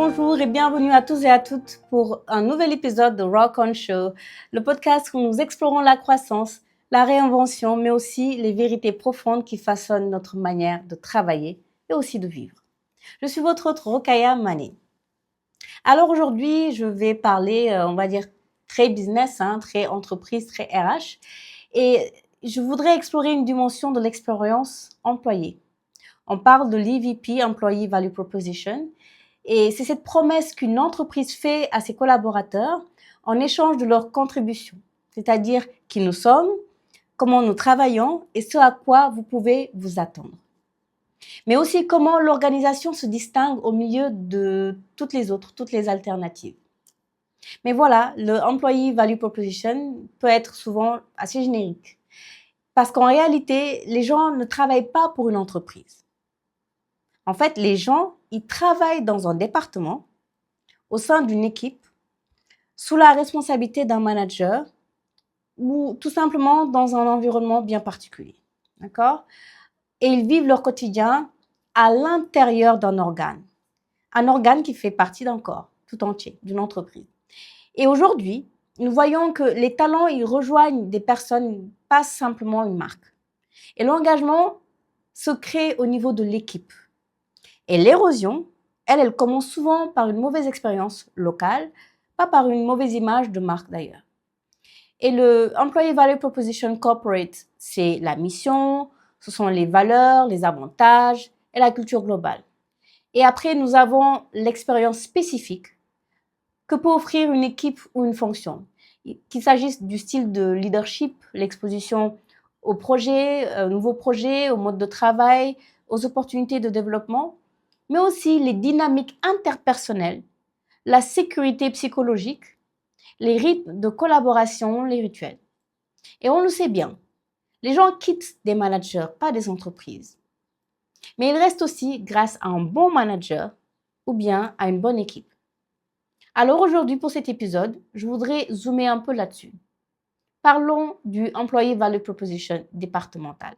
bonjour et bienvenue à tous et à toutes pour un nouvel épisode de Rock On Show, le podcast où nous explorons la croissance, la réinvention, mais aussi les vérités profondes qui façonnent notre manière de travailler et aussi de vivre. Je suis votre hôte Rokhaya Mané. Alors aujourd'hui, je vais parler, on va dire, très business, très entreprise, très RH, et je voudrais explorer une dimension de l'expérience employée. On parle de l'EVP, Employee Value Proposition, et c'est cette promesse qu'une entreprise fait à ses collaborateurs en échange de leur contribution, c'est-à-dire qui nous sommes, comment nous travaillons et ce à quoi vous pouvez vous attendre. Mais aussi comment l'organisation se distingue au milieu de toutes les alternatives. Mais voilà, le Employee Value Proposition peut être souvent assez générique. Parce qu'en réalité, les gens ne travaillent pas pour une entreprise. En fait, les gens, ils travaillent dans un département, au sein d'une équipe, sous la responsabilité d'un manager ou tout simplement dans un environnement bien particulier. D'accord ? Et ils vivent leur quotidien à l'intérieur d'un organe. Un organe qui fait partie d'un corps tout entier, d'une entreprise. Et aujourd'hui, nous voyons que les talents, ils rejoignent des personnes, pas simplement une marque. Et l'engagement se crée au niveau de l'équipe. Et l'érosion, elle commence souvent par une mauvaise expérience locale, pas par une mauvaise image de marque d'ailleurs. Et le Employee Value Proposition Corporate, c'est la mission, ce sont les valeurs, les avantages et la culture globale. Et après, nous avons l'expérience spécifique que peut offrir une équipe ou une fonction. Qu'il s'agisse du style de leadership, l'exposition aux projets, nouveaux projets, au mode de travail, aux opportunités de développement, mais aussi les dynamiques interpersonnelles, la sécurité psychologique, les rythmes de collaboration, les rituels. Et on le sait bien, les gens quittent des managers, pas des entreprises. Mais ils restent aussi grâce à un bon manager ou bien à une bonne équipe. Alors aujourd'hui, pour cet épisode, je voudrais zoomer un peu là-dessus. Parlons du Employee Value Proposition départemental.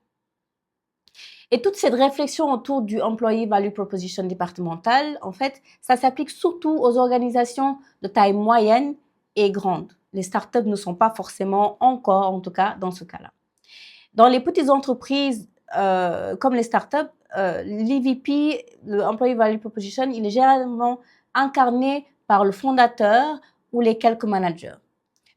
Et toute cette réflexion autour du Employee Value Proposition départemental, en fait, ça s'applique surtout aux organisations de taille moyenne et grande. Les startups ne sont pas forcément encore, en tout cas, dans ce cas-là. Dans les petites entreprises comme les startups, l'EVP, le Employee Value Proposition, il est généralement incarné par le fondateur ou les quelques managers.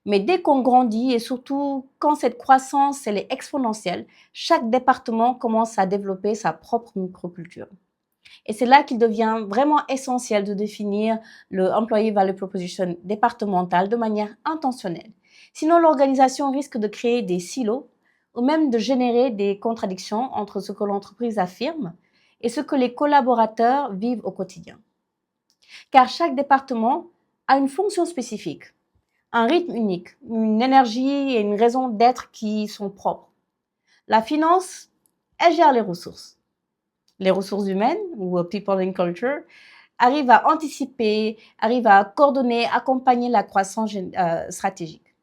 Mais dès qu'on grandit et surtout quand cette croissance elle est exponentielle, chaque département commence à développer sa propre microculture. Et c'est là qu'il devient vraiment essentiel de définir le Employee Value Proposition départemental de manière intentionnelle. Sinon, l'organisation risque de créer des silos ou même de générer des contradictions entre ce que l'entreprise affirme et ce que les collaborateurs vivent au quotidien. Car chaque département a une fonction spécifique, un rythme unique, une énergie et une raison d'être qui sont propres. La finance, elle gère les ressources. Les ressources humaines, ou People and Culture, arrivent à anticiper, arrivent à coordonner, accompagner la croissance stratégique.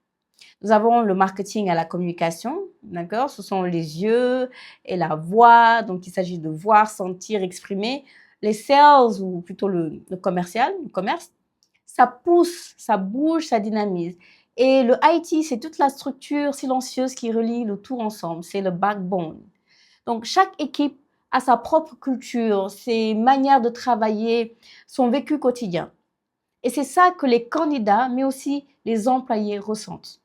Nous avons le marketing à la communication, d'accord ? Ce sont les yeux et la voix, donc il s'agit de voir, sentir, exprimer. Les sales, ou plutôt le commercial, le commerce, ça pousse, ça bouge, ça dynamise. Et le IT, c'est toute la structure silencieuse qui relie le tout ensemble, c'est le backbone. Donc chaque équipe a sa propre culture, ses manières de travailler, son vécu quotidien. Et c'est ça que les candidats, mais aussi les employés ressentent.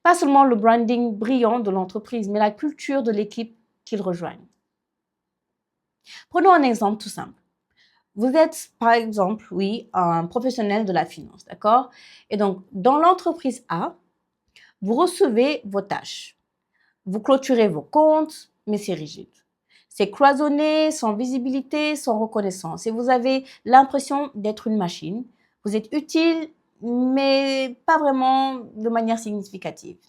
Pas seulement le branding brillant de l'entreprise, mais la culture de l'équipe qu'ils rejoignent. Prenons un exemple tout simple. Vous êtes, par exemple, un professionnel de la finance, d'accord ? Et donc, dans l'entreprise A, vous recevez vos tâches. Vous clôturez vos comptes, mais c'est rigide. C'est cloisonné, sans visibilité, sans reconnaissance. Et vous avez l'impression d'être une machine. Vous êtes utile, mais pas vraiment de manière significative.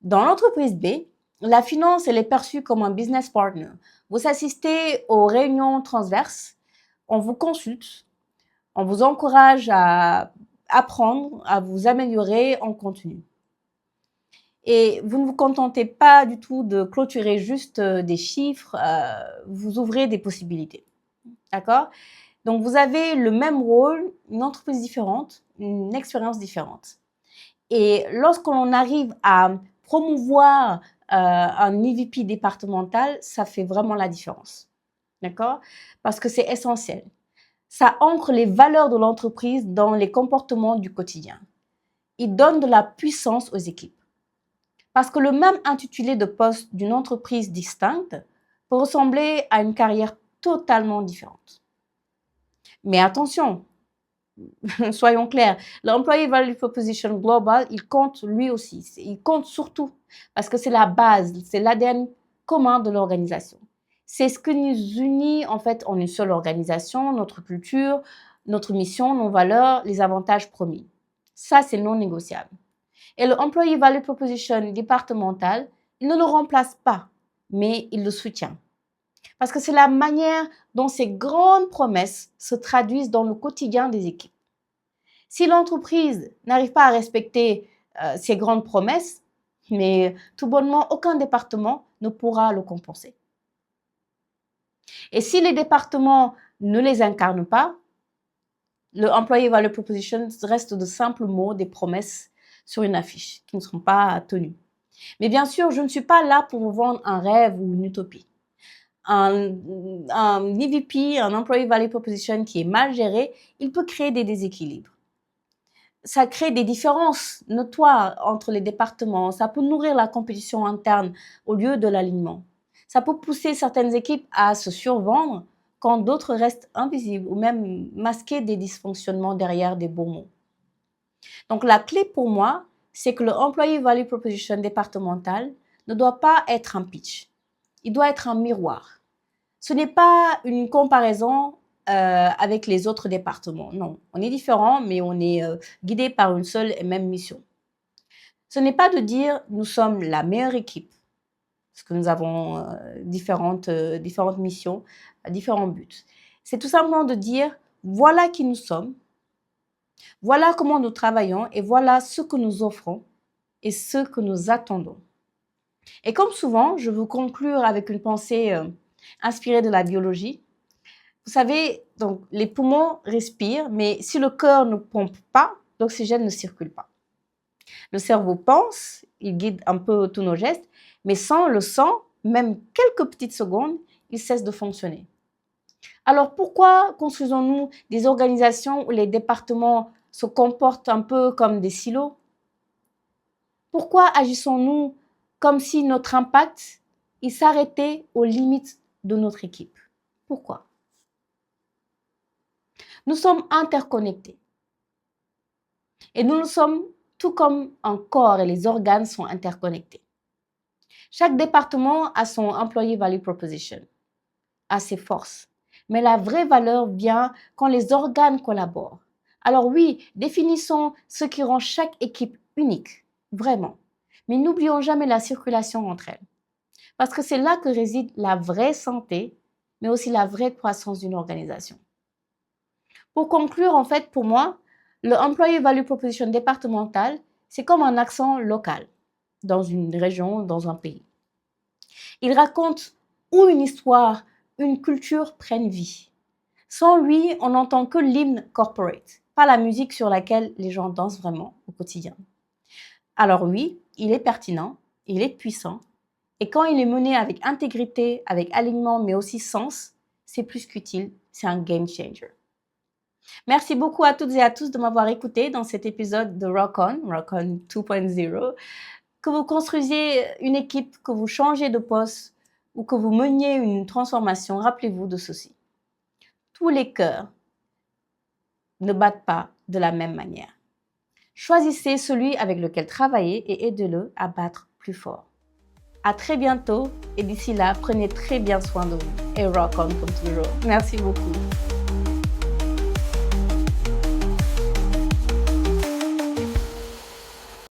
Dans l'entreprise B, la finance, elle est perçue comme un business partner. Vous assistez aux réunions transverses, on vous consulte, on vous encourage à apprendre, à vous améliorer en continu. Et vous ne vous contentez pas du tout de clôturer juste des chiffres, vous ouvrez des possibilités. D'accord ? Donc, vous avez le même rôle, une entreprise différente, une expérience différente. Et lorsqu'on arrive à promouvoir un EVP départemental, ça fait vraiment la différence. D'accord? Parce que c'est essentiel. Ça ancre les valeurs de l'entreprise dans les comportements du quotidien. Il donne de la puissance aux équipes. Parce que le même intitulé de poste d'une entreprise distincte peut ressembler à une carrière totalement différente. Mais attention, soyons clairs, l'Employee Value Proposition Global, il compte lui aussi. Il compte surtout parce que c'est la base, c'est l'ADN commun de l'organisation. C'est ce que nous unit en fait en une seule organisation, notre culture, notre mission, nos valeurs, les avantages promis. Ça, c'est non négociable. Et le Employee Value Proposition départemental, il ne le remplace pas, mais il le soutient. Parce que c'est la manière dont ces grandes promesses se traduisent dans le quotidien des équipes. Si l'entreprise n'arrive pas à respecter ces grandes promesses, mais tout bonnement, aucun département ne pourra le compenser. Et si les départements ne les incarnent pas, le Employee Value Proposition reste de simples mots, des promesses sur une affiche qui ne seront pas tenues. Mais bien sûr, je ne suis pas là pour vous vendre un rêve ou une utopie. Un EVP, un Employee Value Proposition qui est mal géré, il peut créer des déséquilibres. Ça crée des différences notoires entre les départements. Ça peut nourrir la compétition interne au lieu de l'alignement. Ça peut pousser certaines équipes à se survendre quand d'autres restent invisibles ou même masquer des dysfonctionnements derrière des beaux mots. Donc, la clé pour moi, c'est que le Employee Value Proposition départemental ne doit pas être un pitch. Il doit être un miroir. Ce n'est pas une comparaison avec les autres départements. Non, on est différents, mais on est guidé par une seule et même mission. Ce n'est pas de dire nous sommes la meilleure équipe, parce que nous avons différentes missions, différents buts. C'est tout simplement de dire voilà qui nous sommes, voilà comment nous travaillons et voilà ce que nous offrons et ce que nous attendons. Et comme souvent, je veux conclure avec une pensée inspirée de la biologie. Vous savez, donc les poumons respirent, mais si le cœur ne pompe pas, l'oxygène ne circule pas. Le cerveau pense, il guide un peu tous nos gestes, mais sans le sang, même quelques petites secondes, il cesse de fonctionner. Alors pourquoi construisons-nous des organisations où les départements se comportent un peu comme des silos? Pourquoi agissons-nous comme si notre impact, il s'arrêtait aux limites de notre équipe? Pourquoi? Nous sommes interconnectés. Et nous le sommes tout comme un corps et les organes sont interconnectés. Chaque département a son Employee Value Proposition, a ses forces. Mais la vraie valeur vient quand les organes collaborent. Alors oui, définissons ce qui rend chaque équipe unique, vraiment. Mais n'oublions jamais la circulation entre elles. Parce que c'est là que réside la vraie santé, mais aussi la vraie croissance d'une organisation. Pour conclure, en fait, pour moi, le Employee Value Proposition départemental, c'est comme un accent local dans une région, dans un pays. Il raconte où une histoire, une culture prennent vie. Sans lui, on n'entend que l'hymne corporate, pas la musique sur laquelle les gens dansent vraiment au quotidien. Alors oui, il est pertinent, il est puissant, et quand il est mené avec intégrité, avec alignement, mais aussi sens, c'est plus qu'utile, c'est un game changer. Merci beaucoup à toutes et à tous de m'avoir écouté dans cet épisode de Rock On 2.0. Que vous construisiez une équipe, que vous changez de poste ou que vous meniez une transformation, rappelez-vous de ceci. Tous les cœurs ne battent pas de la même manière. Choisissez celui avec lequel travailler et aidez-le à battre plus fort. À très bientôt et d'ici là, prenez très bien soin de vous et rock on comme toujours. Merci beaucoup.